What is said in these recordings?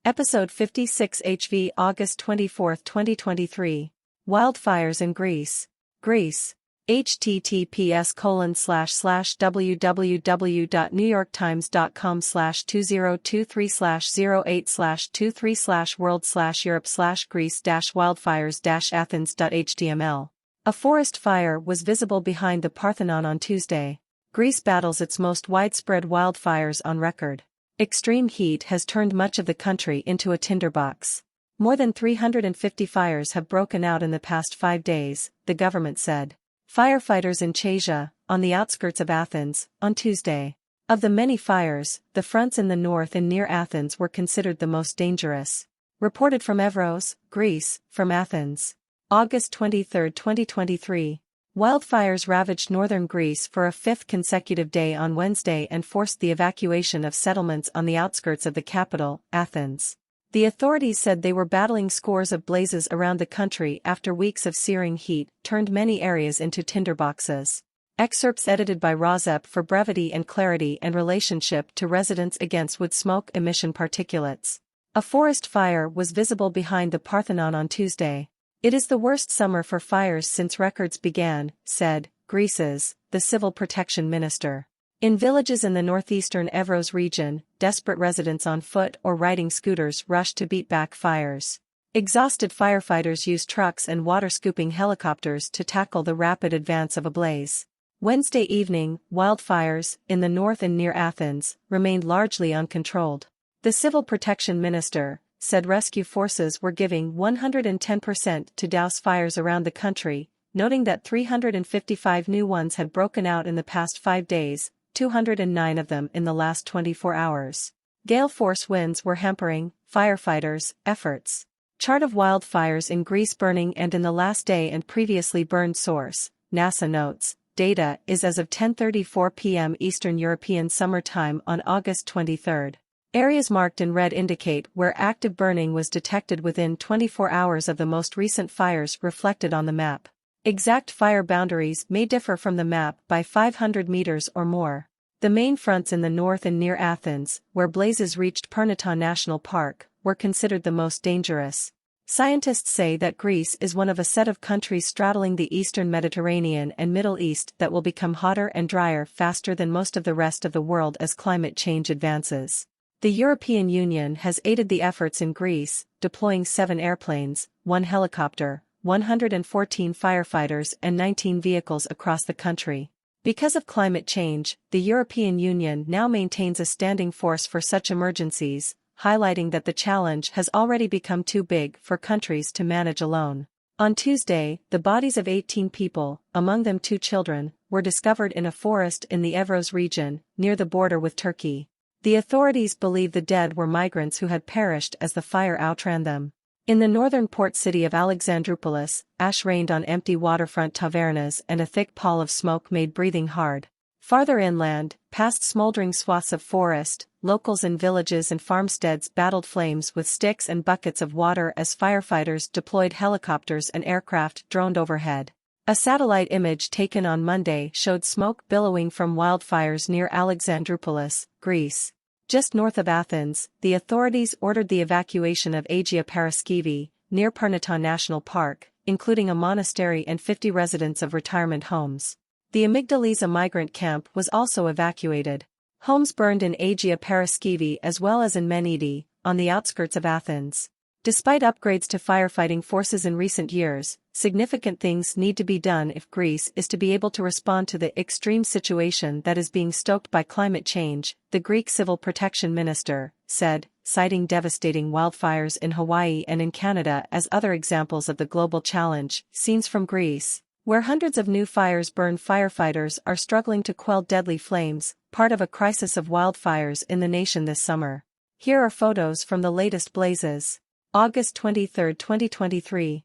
Episode 56 HV August 24, 2023. Wildfires in Greece. Greece. https://www.newyorktimes.com/2023/08/Greece-wildfires-Athens.html. A forest fire was visible behind the Parthenon on Tuesday. Greece battles its most widespread wildfires on record. Extreme heat has turned much of the country into a tinderbox. More than 350 fires have broken out in the past 5 days, the government said. Firefighters in Chasia, on the outskirts of Athens, on Tuesday. Of the many fires, the fronts in the north and near Athens were considered the most dangerous. Reported from Evros, Greece, from Athens. August 23, 2023. Wildfires ravaged northern Greece for a fifth consecutive day on Wednesday and forced the evacuation of settlements on the outskirts of the capital, Athens. The authorities said they were battling scores of blazes around the country after weeks of searing heat turned many areas into tinderboxes. Excerpts edited by Rozep for brevity and clarity and relationship to residents against wood smoke emission particulates. A forest fire was visible behind the Parthenon on Tuesday. It is the worst summer for fires since records began, said Greece's, the civil protection minister. In villages in the northeastern Evros region, desperate residents on foot or riding scooters rushed to beat back fires. Exhausted firefighters used trucks and water-scooping helicopters to tackle the rapid advance of a blaze. Wednesday evening, wildfires, in the north and near Athens, remained largely uncontrolled. The civil protection minister said rescue forces were giving 110% to douse fires around the country, noting that 355 new ones had broken out in the past 5 days, 209 of them in the last 24 hours. Gale force winds were hampering firefighters' efforts. Chart of wildfires in Greece burning and in the last day and previously burned source, NASA notes, data is as of 10:34 p.m. Eastern European Summer Time on August 23. Areas marked in red indicate where active burning was detected within 24 hours of the most recent fires reflected on the map. Exact fire boundaries may differ from the map by 500 meters or more. The main fronts in the north and near Athens, where blazes reached Pernaton National Park, were considered the most dangerous. Scientists say that Greece is one of a set of countries straddling the eastern Mediterranean and Middle East that will become hotter and drier faster than most of the rest of the world as climate change advances. The European Union has aided the efforts in Greece, deploying 7 airplanes, 1 helicopter, 114 firefighters and 19 vehicles across the country. Because of climate change, the European Union now maintains a standing force for such emergencies, highlighting that the challenge has already become too big for countries to manage alone. On Tuesday, the bodies of 18 people, among them 2 children, were discovered in a forest in the Evros region, near the border with Turkey. The authorities believe the dead were migrants who had perished as the fire outran them. In the northern port city of Alexandroupolis, ash rained on empty waterfront tavernas and a thick pall of smoke made breathing hard. Farther inland, past smoldering swaths of forest, locals in villages and farmsteads battled flames with sticks and buckets of water as firefighters deployed helicopters and aircraft droned overhead. A satellite image taken on Monday showed smoke billowing from wildfires near Alexandroupolis, Greece. Just north of Athens, the authorities ordered the evacuation of Agia Paraskivi, near Pernaton National Park, including a monastery and 50 residents of retirement homes. The Amygdalisa migrant camp was also evacuated. Homes burned in Agia Paraskivi as well as in Menidi, on the outskirts of Athens. Despite upgrades to firefighting forces in recent years, significant things need to be done if Greece is to be able to respond to the extreme situation that is being stoked by climate change, the Greek civil protection minister said, citing devastating wildfires in Hawaii and in Canada as other examples of the global challenge. Scenes from Greece, where hundreds of new fires burn. Firefighters are struggling to quell deadly flames, part of a crisis of wildfires in the nation this summer. Here are photos from the latest blazes. August 23, 2023.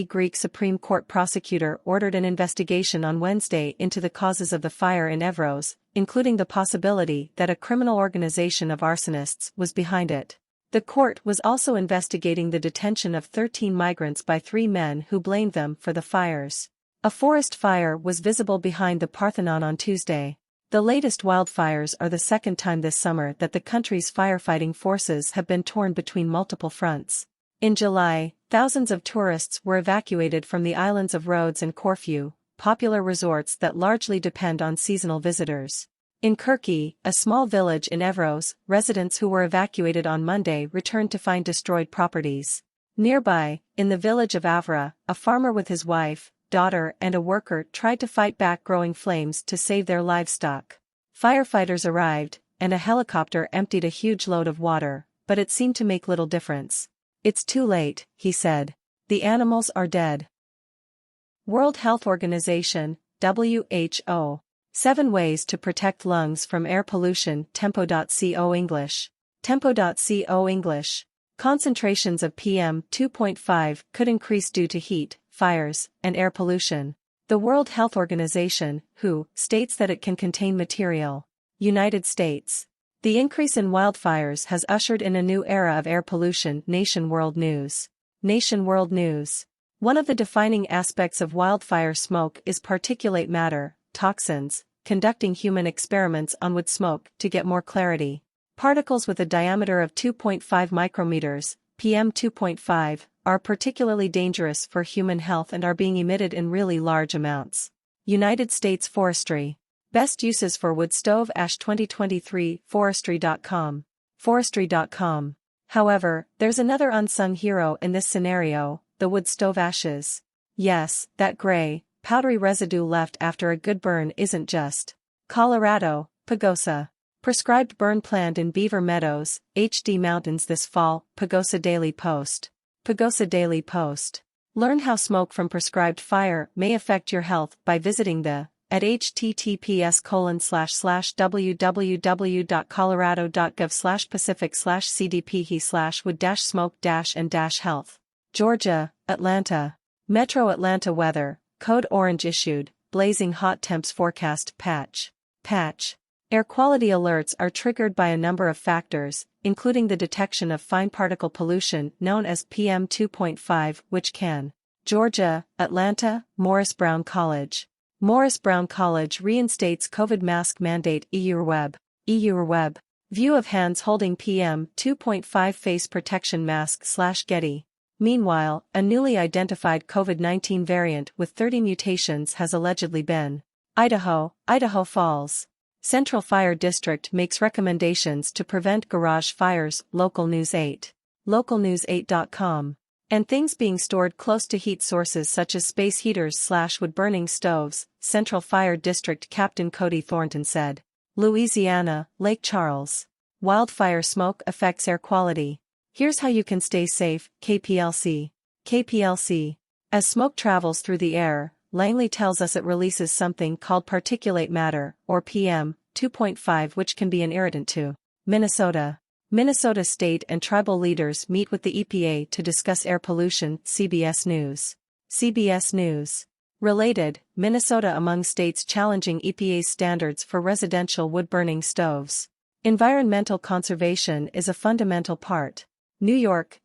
Greek Supreme Court prosecutor ordered an investigation on Wednesday into the causes of the fire in Evros, including the possibility that a criminal organization of arsonists was behind it. The court was also investigating the detention of 13 migrants by 3 men who blamed them for the fires. A forest fire was visible behind the Parthenon on Tuesday. The latest wildfires are the second time this summer that the country's firefighting forces have been torn between multiple fronts. In July, thousands of tourists were evacuated from the islands of Rhodes and Corfu, popular resorts that largely depend on seasonal visitors. In Kirky, a small village in Evros, residents who were evacuated on Monday returned to find destroyed properties. Nearby, in the village of Avra, a farmer with his wife, daughter and a worker tried to fight back growing flames to save their livestock. Firefighters arrived, and a helicopter emptied a huge load of water, but it seemed to make little difference. "It's too late," he said. "The animals are dead." World Health Organization, WHO. 7 Ways to Protect Lungs from Air Pollution. Tempo.co English. Tempo.co English. Concentrations of PM2.5 could increase due to heat, fires, and air pollution. The World Health Organization, WHO, states that it can contain material. United States. The increase in wildfires has ushered in a new era of air pollution. Nation World News. Nation World News. One of the defining aspects of wildfire smoke is particulate matter, toxins. Conducting human experiments on wood smoke to get more clarity. Particles with a diameter of 2.5 micrometers, PM2.5, are particularly dangerous for human health and are being emitted in really large amounts. United States Forestry. Best uses for wood stove ash 2023. Forestry.com. Forestry.com. However, there's another unsung hero in this scenario: the wood stove ashes. Yes, that gray, powdery residue left after a good burn isn't just. Colorado, Pagosa. Prescribed burn planned in Beaver Meadows, HD Mountains this fall. Pagosa Daily Post. Pagosa Daily Post. Learn how smoke from prescribed fire may affect your health by visiting the at https://www.colorado.gov/pacific/cdp/wood-smoke-and-health. Georgia, Atlanta. Metro Atlanta weather, code orange issued, blazing hot temps forecast. Patch. Air quality alerts are triggered by a number of factors, including the detection of fine particle pollution known as PM2.5, which can. Georgia, Atlanta, Morris Brown College. Morris Brown College reinstates COVID mask mandate. EURWeb. View of hands holding PM2.5 face protection mask / Getty. Meanwhile, a newly identified COVID-19 variant with 30 mutations has allegedly been. Idaho Falls. Central Fire District makes recommendations to prevent garage fires. Local News 8. Localnews8.com. And things being stored close to heat sources such as space heaters / wood-burning stoves, Central Fire District Captain Cody Thornton said. Louisiana, Lake Charles. Wildfire smoke affects air quality. Here's how you can stay safe. KPLC. As smoke travels through the air, Langley tells us it releases something called particulate matter, or PM2.5, which can be an irritant to. Minnesota state and tribal leaders meet with the EPA to discuss air pollution. CBS News. Related, Minnesota among states challenging EPA's standards for residential wood-burning stoves. Environmental conservation is a fundamental part. New York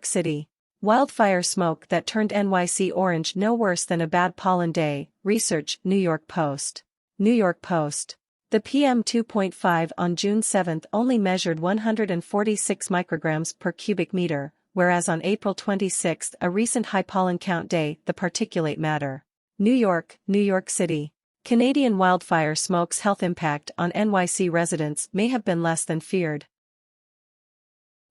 City. Wildfire smoke that turned NYC orange no worse than a bad pollen day. Research. New York Post. The PM2.5 on June 7 only measured 146 micrograms per cubic meter, whereas on April 26, a recent high pollen count day, the particulate matter. New York City. Canadian wildfire smoke's health impact on NYC residents may have been less than feared.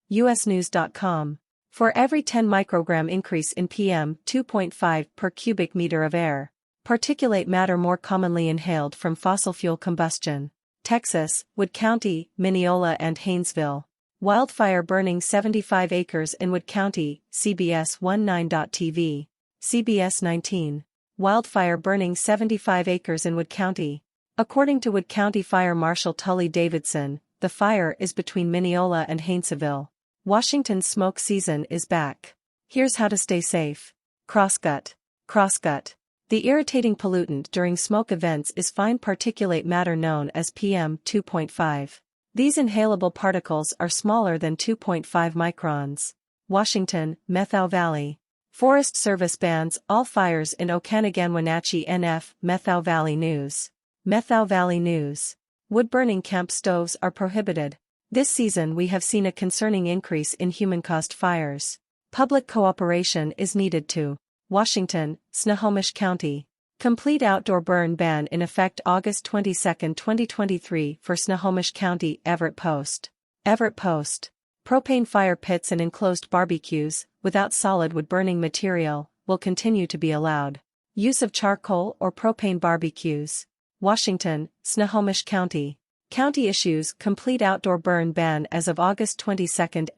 USnews.com. For every 10 microgram increase in PM2.5 per cubic meter of air, particulate matter more commonly inhaled from fossil fuel combustion. Texas, Wood County, Mineola and Haynesville. Wildfire burning 75 acres in Wood County. CBS 19.tv. CBS 19. Wildfire burning 75 acres in Wood County. According to Wood County Fire Marshal Tully Davidson, the fire is between Mineola and Haynesville. Washington's smoke season is back. Here's how to stay safe. Crossgut. The irritating pollutant during smoke events is fine particulate matter known as PM2.5. These inhalable particles are smaller than 2.5 microns. Washington, Methow Valley. Forest Service bans all fires in Okanagan, Wenatchee, NF. Methow Valley News. Wood-burning camp stoves are prohibited. This season we have seen a concerning increase in human-caused fires. Public cooperation is needed to. Washington, Snohomish County. Complete outdoor burn ban in effect August 22, 2023 for Snohomish County. Everett Post. Everett Post. Propane fire pits and enclosed barbecues, without solid wood-burning material, will continue to be allowed. Use of charcoal or propane barbecues. Washington, Snohomish County. County issues complete outdoor burn ban as of August 22,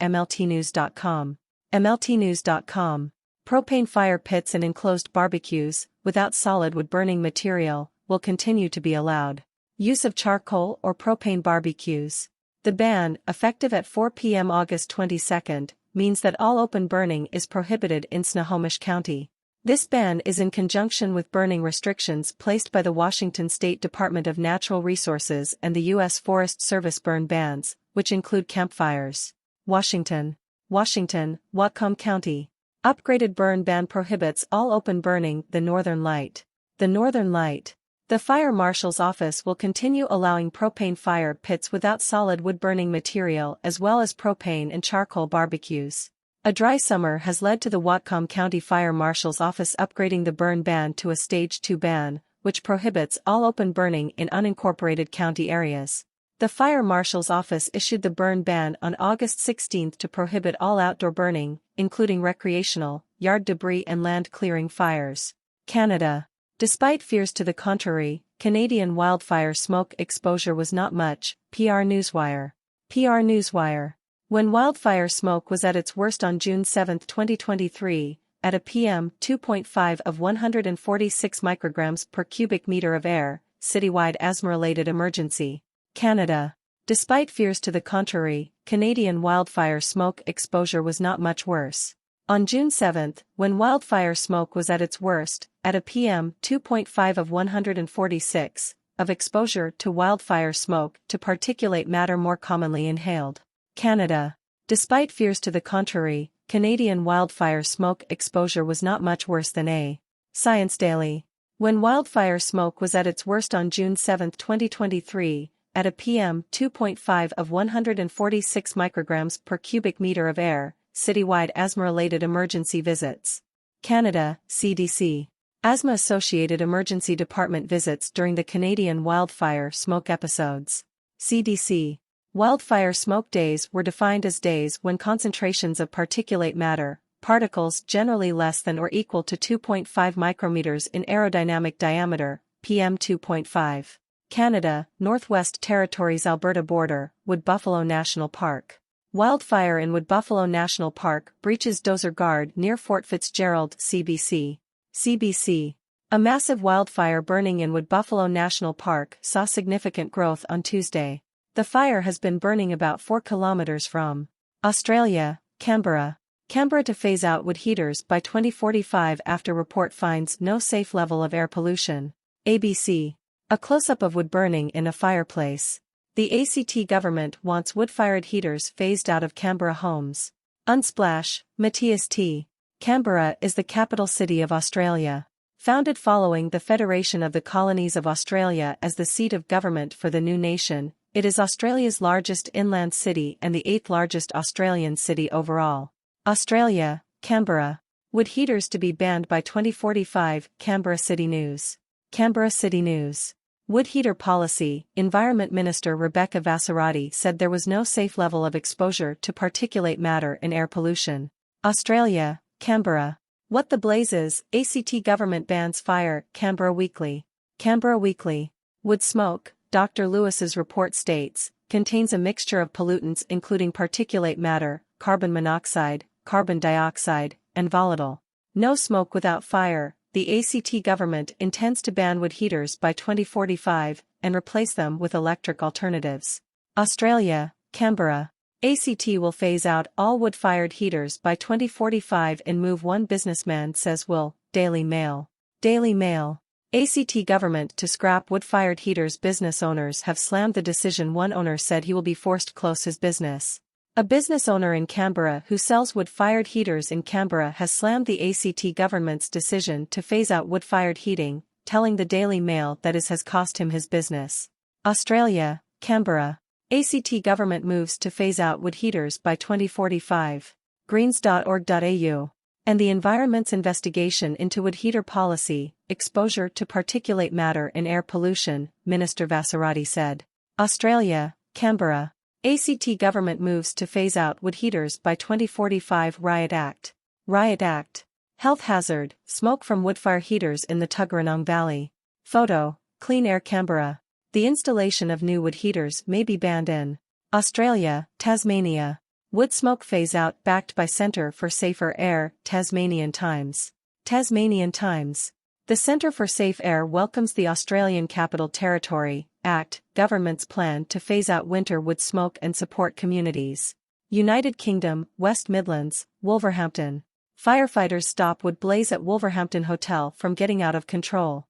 MLTnews.com. MLTnews.com. Propane fire pits and enclosed barbecues, without solid wood-burning material, will continue to be allowed. Use of charcoal or propane barbecues. The ban, effective at 4 p.m. August 22, means that all open burning is prohibited in Snohomish County. This ban is in conjunction with burning restrictions placed by the Washington State Department of Natural Resources and the U.S. Forest Service burn bans, which include campfires. Washington. Washington, Whatcom County. Upgraded burn ban prohibits all open burning. The Northern Light. The Northern Light. The Fire Marshal's Office will continue allowing propane fire pits without solid wood-burning material as well as propane and charcoal barbecues. A dry summer has led to the Whatcom County Fire Marshal's Office upgrading the burn ban to a Stage 2 ban, which prohibits all open burning in unincorporated county areas. The Fire Marshal's Office issued the burn ban on August 16 to prohibit all outdoor burning, including recreational, yard debris and land clearing fires. Canada. Despite fears to the contrary, Canadian wildfire smoke exposure was not much. PR Newswire. PR Newswire. When wildfire smoke was at its worst on June 7, 2023, at a PM 2.5 of 146 micrograms per cubic meter of air, citywide asthma-related emergency. Canada. Despite fears to the contrary, Canadian wildfire smoke exposure was not much worse. On June 7, when wildfire smoke was at its worst, at a PM 2.5 of 146, of exposure to wildfire smoke to particulate matter more commonly inhaled. Canada. Despite fears to the contrary, Canadian wildfire smoke exposure was not much worse than a. Science Daily. When wildfire smoke was at its worst on June 7, 2023, at a PM 2.5 of 146 micrograms per cubic meter of air, citywide asthma-related emergency visits. Canada, CDC. Asthma-associated emergency department visits during the Canadian wildfire smoke episodes. CDC. Wildfire smoke days were defined as days when concentrations of particulate matter, particles generally less than or equal to 2.5 micrometers in aerodynamic diameter, PM 2.5. Canada, Northwest Territories Alberta border, Wood Buffalo National Park. Wildfire in Wood Buffalo National Park breaches Dozer Guard near Fort Fitzgerald, CBC. CBC. A massive wildfire burning in Wood Buffalo National Park saw significant growth on Tuesday. The fire has been burning about 4 kilometers from Australia, Canberra. Canberra to phase out wood heaters by 2045 after report finds no safe level of air pollution. ABC. A close-up of wood burning in a fireplace. The ACT government wants wood-fired heaters phased out of Canberra homes. Unsplash, Matthias T. Canberra is the capital city of Australia. Founded following the Federation of the Colonies of Australia as the seat of government for the new nation, it is Australia's largest inland city and the 8th largest Australian city overall. Australia, Canberra. Wood heaters to be banned by 2045, Canberra City News. Canberra City News. Wood heater policy. Environment Minister Rebecca Vassarati said there was no safe level of exposure to particulate matter in air pollution. Australia, Canberra. What the blazes, ACT government bans fire, Canberra Weekly. Canberra Weekly. Wood smoke, Dr. Lewis's report states, contains a mixture of pollutants including particulate matter, carbon monoxide, carbon dioxide, and volatile. No smoke without fire. The ACT government intends to ban wood heaters by 2045 and replace them with electric alternatives. Australia, Canberra. ACT will phase out all wood-fired heaters by 2045 and move, one businessman says will. Daily Mail. Daily Mail. ACT government to scrap wood-fired heaters. Business owners have slammed the decision. One owner said he will be forced to close his business. A business owner in Canberra who sells wood-fired heaters in Canberra has slammed the ACT government's decision to phase out wood-fired heating, telling the Daily Mail that it has cost him his business. Australia, Canberra. ACT government moves to phase out wood heaters by 2045. Greens.org.au. And the environment's investigation into wood heater policy, exposure to particulate matter in air pollution, Minister Vassarati said. Australia, Canberra. ACT government moves to phase out wood heaters by 2045. Riot Act. Riot Act. Health hazard, smoke from woodfire heaters in the Tuggeranong Valley. Photo, Clean Air Canberra. The installation of new wood heaters may be banned in Australia, Tasmania. Wood smoke phase-out backed by Centre for Safer Air, Tasmanian Times. Tasmanian Times. The Centre for Safe Air welcomes the Australian Capital Territory Act, government's plan to phase out winter wood smoke and support communities. United Kingdom, West Midlands, Wolverhampton. Firefighters stop wood blaze at Wolverhampton Hotel from getting out of control.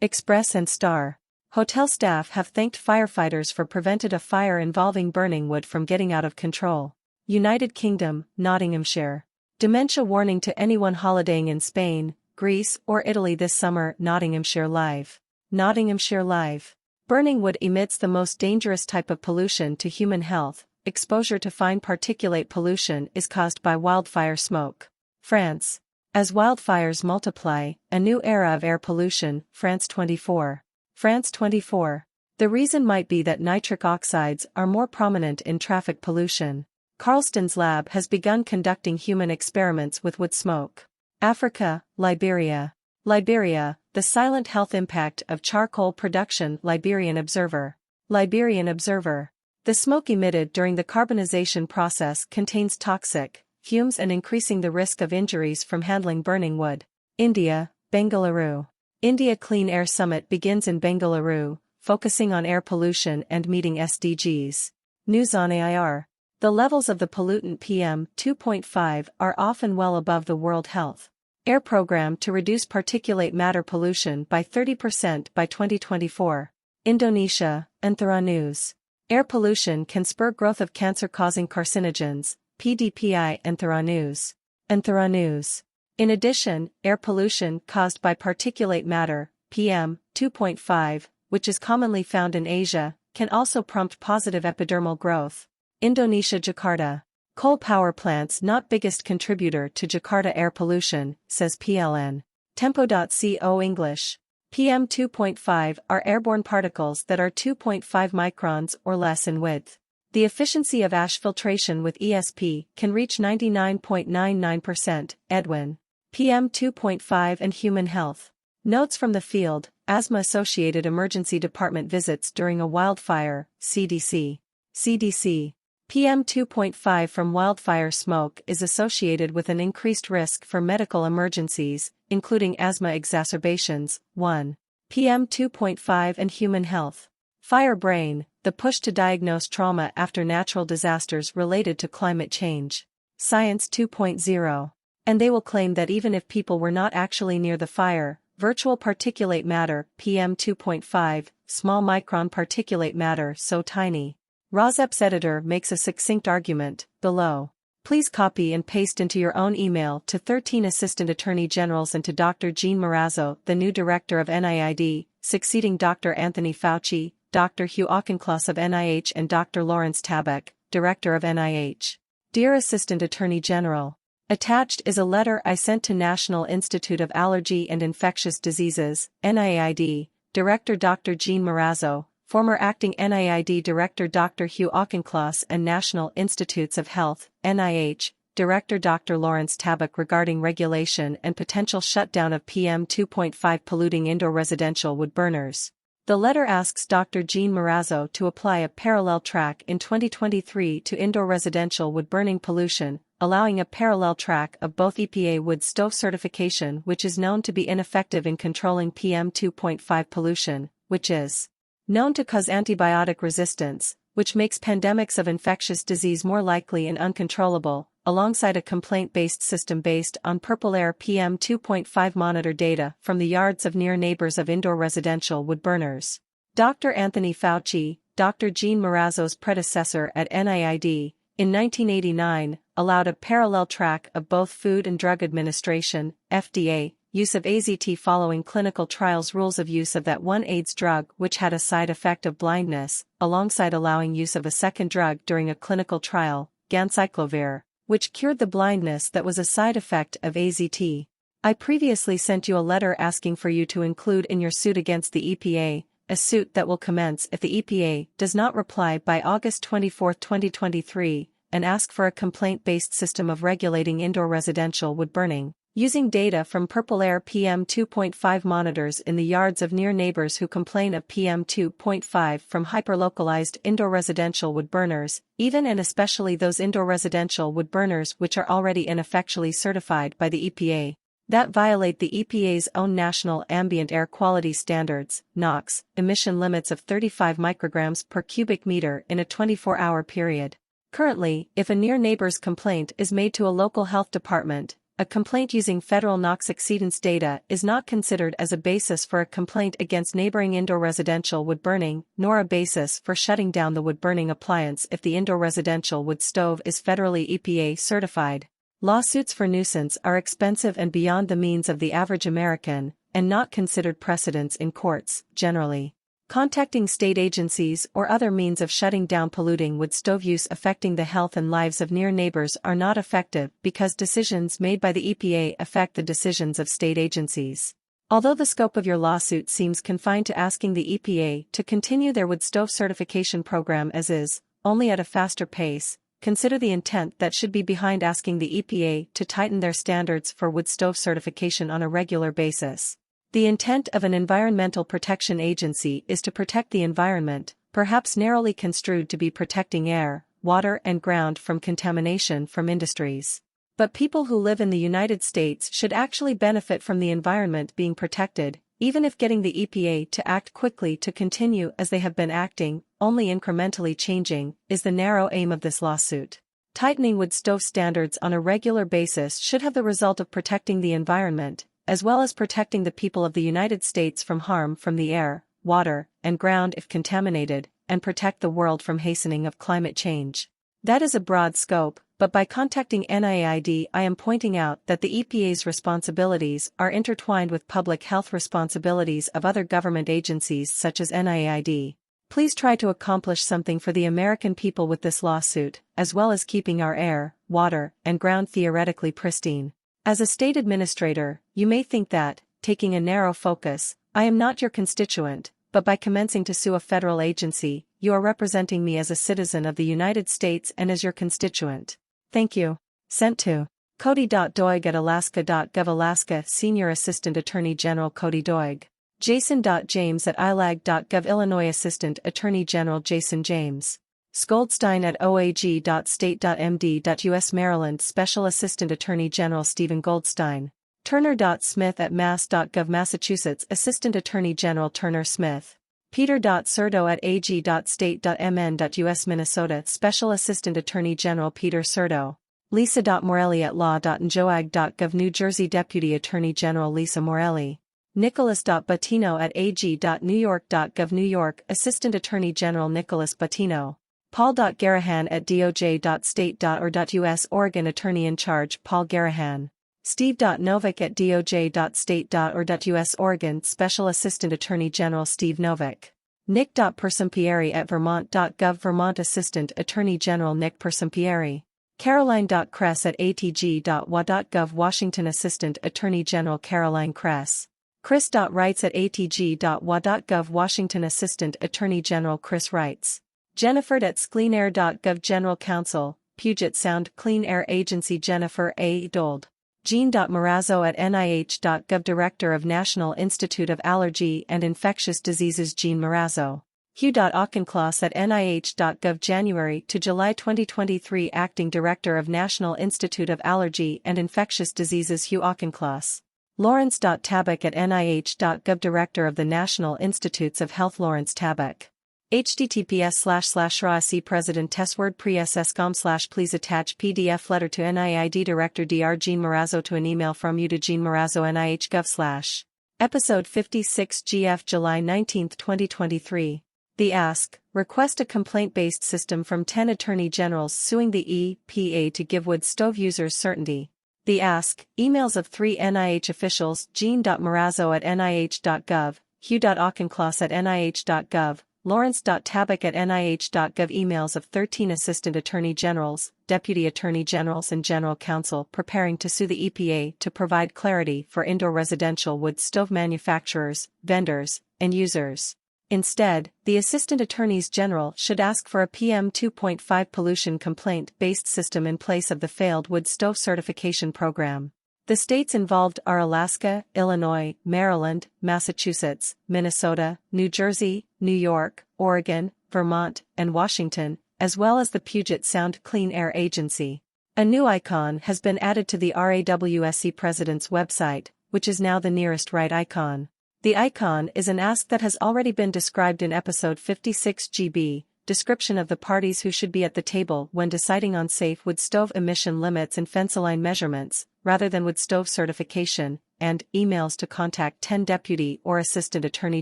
Express and Star. Hotel staff have thanked firefighters for prevented a fire involving burning wood from getting out of control. United Kingdom, Nottinghamshire. Dementia warning to anyone holidaying in Spain, Greece, or Italy this summer. Nottinghamshire Live. Nottinghamshire Live. Burning wood emits the most dangerous type of pollution to human health. Exposure to fine particulate pollution is caused by wildfire smoke. France. As wildfires multiply, a new era of air pollution. France 24. France 24. The reason might be that nitric oxides are more prominent in traffic pollution. Carlston's lab has begun conducting human experiments with wood smoke. Africa, Liberia. Liberia, the silent health impact of charcoal production. Liberian Observer. Liberian Observer. The smoke emitted during the carbonization process contains toxic fumes and increasing the risk of injuries from handling burning wood. India, Bengaluru. India Clean Air Summit begins in Bengaluru, focusing on air pollution and meeting SDGs. News on AIR. The levels of the pollutant PM 2.5 are often well above the World Health Air Program to reduce particulate matter pollution by 30% by 2024. Indonesia, Antara News. Air pollution can spur growth of cancer-causing carcinogens, PDPI. Antara News. Antara News. In addition, air pollution caused by particulate matter, PM 2.5, which is commonly found in Asia, can also prompt positive epidermal growth. Indonesia, Jakarta. Coal power plants not biggest contributor to Jakarta air pollution, says PLN. Tempo.co English. PM 2.5 are airborne particles that are 2.5 microns or less in width. The efficiency of ash filtration with ESP can reach 99.99%. Edwin. PM 2.5 and human health. Notes from the field, asthma-associated emergency department visits during a wildfire, CDC. CDC. PM 2.5 from wildfire smoke is associated with an increased risk for medical emergencies, including asthma exacerbations. 1. PM 2.5 and human health. Fire brain, the push to diagnose trauma after natural disasters related to climate change. Science 2.0. And they will claim that even if people were not actually near the fire, virtual particulate matter, PM 2.5, small micron particulate matter so tiny. Rozep's editor makes a succinct argument, below. Please copy and paste into your own email to 13 Assistant Attorney Generals and to Dr. Jean Marazzo, the new Director of NIAID, succeeding Dr. Anthony Fauci, Dr. Hugh Auchincloss of NIH and Dr. Lawrence Tabak, Director of NIH. Dear Assistant Attorney General, attached is a letter I sent to National Institute of Allergy and Infectious Diseases, NIAID, Director Dr. Jean Marazzo, former acting NIAID Director Dr. Hugh Auchincloss and National Institutes of Health, NIH, Director Dr. Lawrence Tabak regarding regulation and potential shutdown of PM 2.5 polluting indoor residential wood burners. The letter asks Dr. Jean Marazzo to apply a parallel track in 2023 to indoor residential wood burning pollution, allowing a parallel track of both EPA wood stove certification, which is known to be ineffective in controlling PM 2.5 pollution, which is known to cause antibiotic resistance, which makes pandemics of infectious disease more likely and uncontrollable, alongside a complaint-based system based on Purple Air PM 2.5 monitor data from the yards of near neighbors of indoor residential wood burners. Dr. Anthony Fauci, Dr. Jean Marazzo's predecessor at NIAID, in 1989, allowed a parallel track of both Food and Drug Administration, FDA, use of AZT following clinical trials. Rules of use of that one AIDS drug which had a side effect of blindness, alongside allowing use of a second drug during a clinical trial, ganciclovir, which cured the blindness that was a side effect of AZT. I previously sent you a letter asking for you to include in your suit against the EPA, a suit that will commence if the EPA does not reply by August 24, 2023, and ask for a complaint-based system of regulating indoor residential wood burning, using data from Purple Air PM 2.5 monitors in the yards of near neighbors who complain of PM 2.5 from hyperlocalized indoor residential wood burners, even and especially those indoor residential wood burners which are already ineffectually certified by the EPA, that violate the EPA's own National Ambient Air Quality Standards, NOx, emission limits of 35 micrograms per cubic meter in a 24-hour period. Currently, if a near neighbor's complaint is made to a local health department, a complaint using federal NOx exceedance data is not considered as a basis for a complaint against neighboring indoor residential wood burning, nor a basis for shutting down the wood burning appliance if the indoor residential wood stove is federally EPA certified. Lawsuits for nuisance are expensive and beyond the means of the average American, and not considered precedents in courts, generally. Contacting state agencies or other means of shutting down polluting wood stove use affecting the health and lives of near neighbors are not effective because decisions made by the EPA affect the decisions of state agencies. Although the scope of your lawsuit seems confined to asking the EPA to continue their wood stove certification program as is, only at a faster pace, consider the intent that should be behind asking the EPA to tighten their standards for wood stove certification on a regular basis. The intent of an environmental protection agency is to protect the environment, perhaps narrowly construed to be protecting air, water and ground from contamination from industries. But people who live in the United States should actually benefit from the environment being protected, even if getting the EPA to act quickly to continue as they have been acting, only incrementally changing, is the narrow aim of this lawsuit. Tightening wood stove standards on a regular basis should have the result of protecting the environment, as well as protecting the people of the United States from harm from the air, water, and ground if contaminated, and protect the world from hastening of climate change. That is a broad scope, but by contacting NIAID I am pointing out that the EPA's responsibilities are intertwined with public health responsibilities of other government agencies such as NIAID. Please try to accomplish something for the American people with this lawsuit, as well as keeping our air, water, and ground theoretically pristine. As a state administrator, you may think that, taking a narrow focus, I am not your constituent, but by commencing to sue a federal agency, you are representing me as a citizen of the United States and as your constituent. Thank you. Sent to Cody.Doig@alaska.gov Alaska Senior Assistant Attorney General Cody Doig. Jason.James@ilag.gov Illinois Assistant Attorney General Jason James. Goldstein@oag.state.md.us Maryland Special Assistant Attorney General Stephen Goldstein. Turner.Smith@mass.gov Massachusetts Assistant Attorney General Turner Smith. Peter.Serdo@ag.state.mn.us Minnesota Special Assistant Attorney General Peter Serdo. Lisa.Morelli@law.njoag.gov New Jersey Deputy Attorney General Lisa Morelli. Nicholas.Batino@ag.newyork.gov New York Assistant Attorney General Nicholas Batino. Paul.Garahan@doj.state.or.us Oregon Attorney in Charge Paul Garahan. Steve.Novik@doj.state.or.us Oregon Special Assistant Attorney General Steve Novik. Nick.Persompieri@vermont.gov Vermont Assistant Attorney General Nick Persompieri. Caroline.Kress@atg.wa.gov Washington Assistant Attorney General Caroline Kress. Chris.Wrights@atg.wa.gov Washington Assistant Attorney General Chris Wrights. Jennifer.ScleanAir.gov General Counsel, Puget Sound Clean Air Agency Jennifer A. Dold. Jean.Morazzo@nih.gov Director of National Institute of Allergy and Infectious Diseases Jean Morazzo. Hugh.Auchincloss@nih.gov January to July 2023 Acting Director of National Institute of Allergy and Infectious Diseases Hugh Auchincloss. Lawrence.Tabak@nih.gov Director of the National Institutes of Health Lawrence Tabak. https://RAC President Testword Pre-SS.com/ Please attach PDF letter to NIAID Director Dr. Jean Morazzo to an email from you to Jean Morazzo NIH.gov/. Episode 56 GF July 19, 2023. The Ask, request a complaint-based system from 10 attorney generals suing the EPA to give wood stove users certainty. The Ask, emails of 3 NIH officials: Jean.Morazzo@nih.gov, Hugh.Auchincloss@nih.gov, Lawrence.Tabak@nih.gov. Emails of 13 Assistant Attorney Generals, Deputy Attorney Generals and General Counsel preparing to sue the EPA to provide clarity for indoor residential wood stove manufacturers, vendors, and users. Instead, the Assistant Attorneys General should ask for a PM 2.5 pollution complaint-based system in place of the failed wood stove certification program. The states involved are Alaska, Illinois, Maryland, Massachusetts, Minnesota, New Jersey, New York, Oregon, Vermont, and Washington, as well as the Puget Sound Clean Air Agency. A new icon has been added to the RAWSC President's website, which is now the nearest right icon. The icon is an ask that has already been described in episode 56 GB, description of the parties who should be at the table when deciding on safe wood stove emission limits and fence-line measurements, rather than wood stove certification, and emails to contact 10 deputy or assistant attorney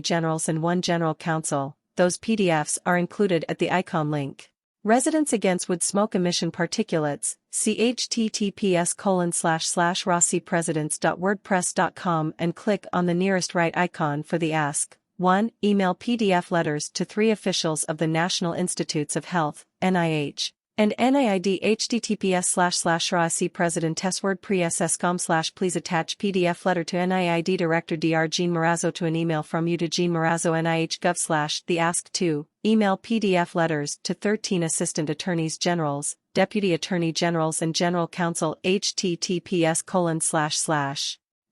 generals and 1 general counsel. Those PDFs are included at the icon link. Residents Against Wood Smoke Emission Particulates, see https://rossipresidents.wordpress.com and click on the nearest right icon for the Ask. 1. Email PDF letters to 3 officials of the National Institutes of Health, NIH, and NIID. https://rossipresidenteswordpress.com/ Please attach PDF letter to NIID Director Dr. Jean Morazzo to an email from you to Jean Morazzo NIH.gov/ The Ask 2. Email PDF letters to 13 Assistant Attorneys Generals, Deputy Attorney Generals and General Counsel. https://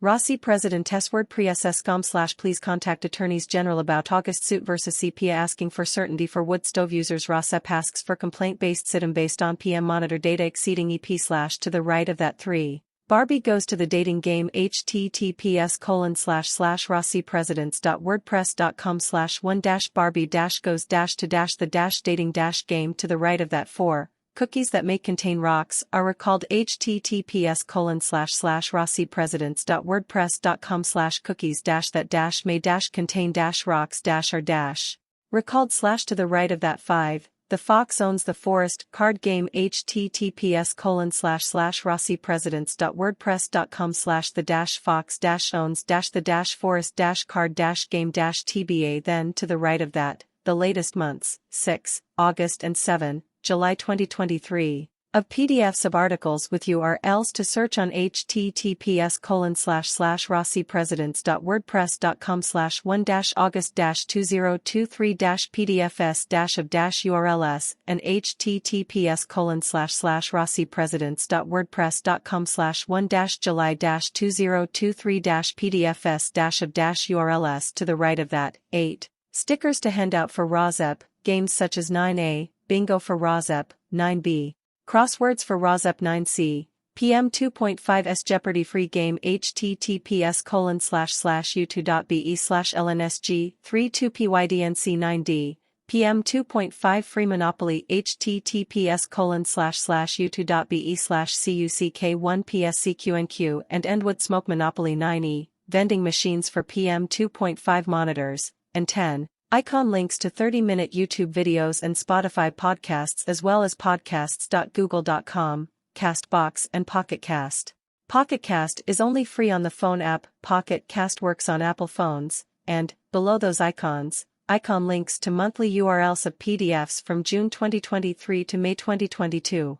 rossipresidenteswordpress.com/ Please contact Attorneys General about August suit versus CPA asking for certainty for wood stove users. ROSSEP asks for complaint-based SITM based on PM monitor data exceeding EP/ to the right of that 3. Barbie goes to the dating game. https://rossipresidents.wordpress.com/1-Barbie-goes-to-the dating game to the right of that 4. Cookies that may contain rocks are recalled. https://rossipresidents.wordpress.com/cookies-that-may-contain-rocks-are recalled. To the right of that 5. The Fox Owns the Forest card game. https://rossipresidents.wordpress.com/the-fox-owns-the-forest-card-game-TBA. Then to the right of that, the latest months, 6, August and 7, July 2023, of PDFs of articles with URLs to search on https://rossipresidents.wordpress.com/1-August-2023-PDFs-of-URLs and https://rossipresidents.wordpress.com/1-July-2023-PDFs-of-URLs to the right of that. 8. Stickers to hand out for ROSEP, games such as 9A, Bingo for ROSEP, 9B. Crosswords for ROSEP. 9C, PM 2.5's Jeopardy free game. https://u2.be/lnsg32pydnc. 9D, PM 2.5 free Monopoly. https://u2.be/cuck1pscqnq and Endwood Smoke Monopoly. 9E, vending machines for PM 2.5 monitors. And 10. Icon links to 30-minute YouTube videos and Spotify podcasts as well as podcasts.google.com, Castbox and Pocket Cast. Pocket Cast is only free on the phone app. Pocket Cast works on Apple phones, and, below those icons, icon links to monthly URLs of PDFs from June 2023 to May 2022.